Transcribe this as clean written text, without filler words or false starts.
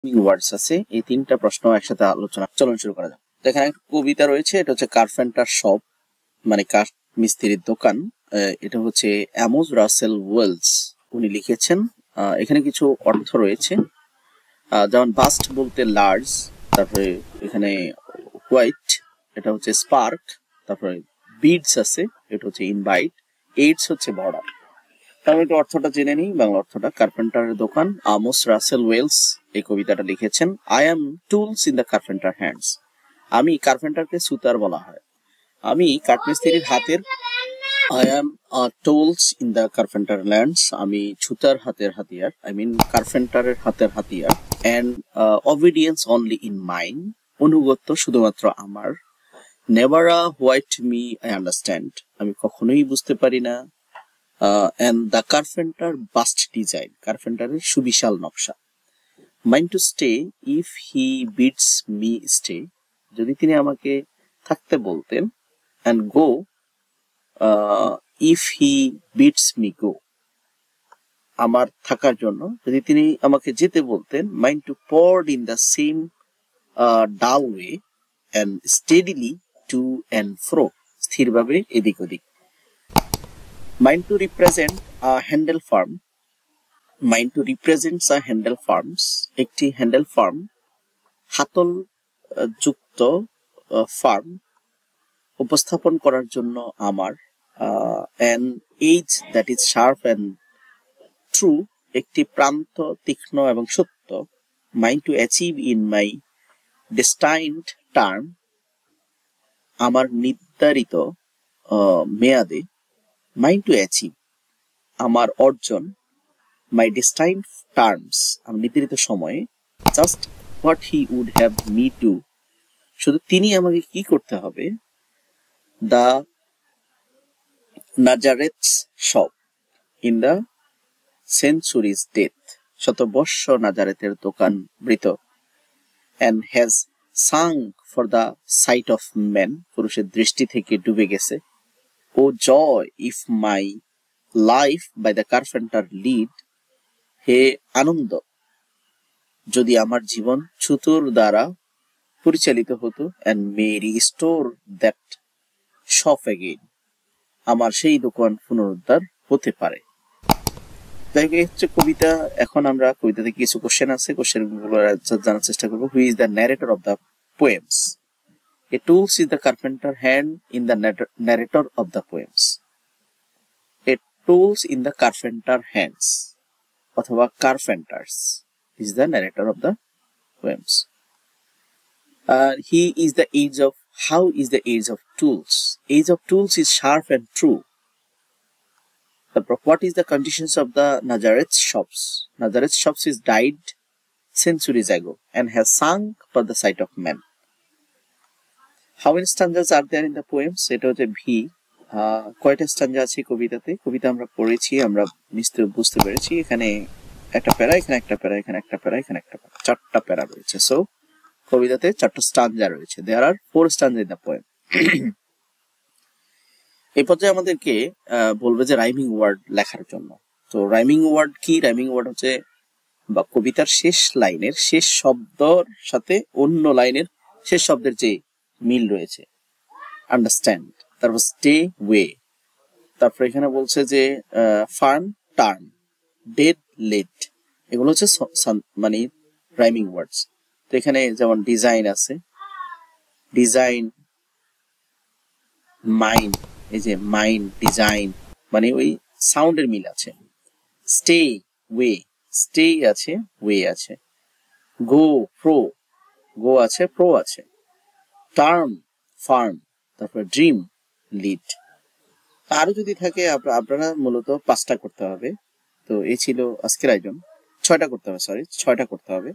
ওয়ার্ডস আছে, এই তিনটা প্রশ্ন একসাথে আলোচনা চলন শুরু করা যাক। এখানে একটা কবিতা রয়েছে, এটা হচ্ছে কার্পেন্টার শপ, মানে কাঠ মিস্ত্রির দোকান। এটা হচ্ছে অ্যামোস রাসেল ওয়েলস উনি লিখেছেন। এখানে কিছু অর্থ রয়েছে, যেমন বাস্ট বলতে লার্জ, তারপরে এখানে হোয়াইট এটা হচ্ছে স্পার্ক, তারপরে বিডস আছে এটা হচ্ছে ইনভাইট, এইডস হচ্ছে বর্ডার। তাহলে একটু অর্থটা জেনে নিই, বাংলা অর্থটা। কার্পেন্টারের দোকান, আমোস রাসেল ওয়েলস এই কবিতাটা লিখেছেন। I am tools in the carpenter hands, আমি কার্পেন্টারকে সুতার বলা হয়, আমি কাঠমিস্ত্রির হাতের। I am tools in the carpenter lands, আমি ছুতার হাতের হাতিয়ার, আই মিন কার্পেন্টারের হাতের হাতিয়ার। And obedience only in mine, অনুগত্য শুধুমাত্র আমার। Never a white me I understand, আমি কখনোই বুঝতে পারি না। and the carpenter bust design, কার্পেন্টারের সুবিশাল নকশা। Mine to stay if he bids me stay, যদি তিনি আমাকে থাকতে বলতেন। and go if he bids me go, আমার থাকার জন্য যদি তিনি আমাকে যেতে বলতেন। Mine to poured in the same dull way and steadily to and fro, স্থিরভাবে এদিক ওদিক। Mine to represent a handle farm, Mine to represents a handle farms, একটি হ্যান্ডেল ফার্ম, হাতল যুক্ত ফার্ম উপস্থাপন করার জন্য আমার। an edge that is sharp and true, একটি প্রান্ত তীক্ষ্ণ এবং সত্য। Mine to achieve in my destined term, আমার নির্ধারিত মেয়াদে। Mine to achieve, আমার অর্জন। My destined terms, আমার নির্ধারিত সময়ে। Just what he would have me do, শুধু তিনি আমাকে কি করতে হবে। The Nazareth's shop in the century's death, শতবর্ষ নাজারেতের দোকান মৃত। And has sunk for the sight of men, পুরুষের দৃষ্টি থেকে ডুবে গেছে। Oh joy if my life by the carpenter lead, হে আনন্দ যদি আমার জীবন ছুতোর দ্বারা পরিচালিত হতো। and may restore that shop again, আমার সেই দোকান পুনরুদ্ধার হতে পারে। তাই হচ্ছে কবিতা। এখন আমরা কবিতা থেকে কিছু কোশ্চেন আছে, কোশ্চেন গুলো জানার চেষ্টা করবো। Who is the narrator of the poems? A tools is the carpenter hand in the narrator of the poems. A tools in the carpenter hands অথবা carpenters is the narrator of the poems. He is the age of, how is the age of tools? Age of tools is sharp and true. What is the conditions of the Nazareth shops? Nazareth shops is died centuries ago and has sunk for the sight of men. How many stanzas are there in the poems? এটা হচ্ছে V. কয়টা stanza আছে কবিতাতে? কবিতা আমরা পড়েছি, আমরা নিশ্চয় বুঝতে পেরেছি। এখানে একটা প্যারা, এখানে একটা প্যারা, এখানে একটা প্যারা, এখানে একটা প্যারা, চারটা প্যারা রয়েছে। সো কবিতাতে চারটা স্টাঞ্জা রয়েছে। দেয়ার আর 4 স্টাঞ্জা ইন দ্য পোয়েম। এই পর্যায়ে আমাদেরকে বলবে যে রাইমিং ওয়ার্ড লেখার জন্য। তো রাইমিং ওয়ার্ড কি? রাইমিং ওয়ার্ড হচ্ছে বা কবিতার শেষ লাইনের শেষ শব্দর সাথে অন্য লাইনের শেষ শব্দের যে মিল রয়েছে। আন্ডারস্ট্যান্ড, তারপর স্টে, ওয়ে, তারপর এখানে বলছে যে ফার্ম, টার্ম, ডেড, লেট, এগুলো হচ্ছে মানে রাইমিং ওয়ার্ডস। তো এখানে যেমন ডিজাইন আছে, ডিজাইন, মাইন্ড, এই যে মাইন্ড, ডিজাইন, মানে ওই সাউন্ডের মিল আছে। স্টে, ওয়ে, স্টে আছে, ওয়ে আছে। গো, প্রো, গো আছে, প্রো আছে। টার্ম, ফার্ম, তারপর ড্রিম, লিড। আরো যদি থাকে আপনারা মূলত 5টা করতে হবে। তো এই ছিল আজকের আয়োজন। 6টা করতে হবে, সরি 6টা করতে হবে।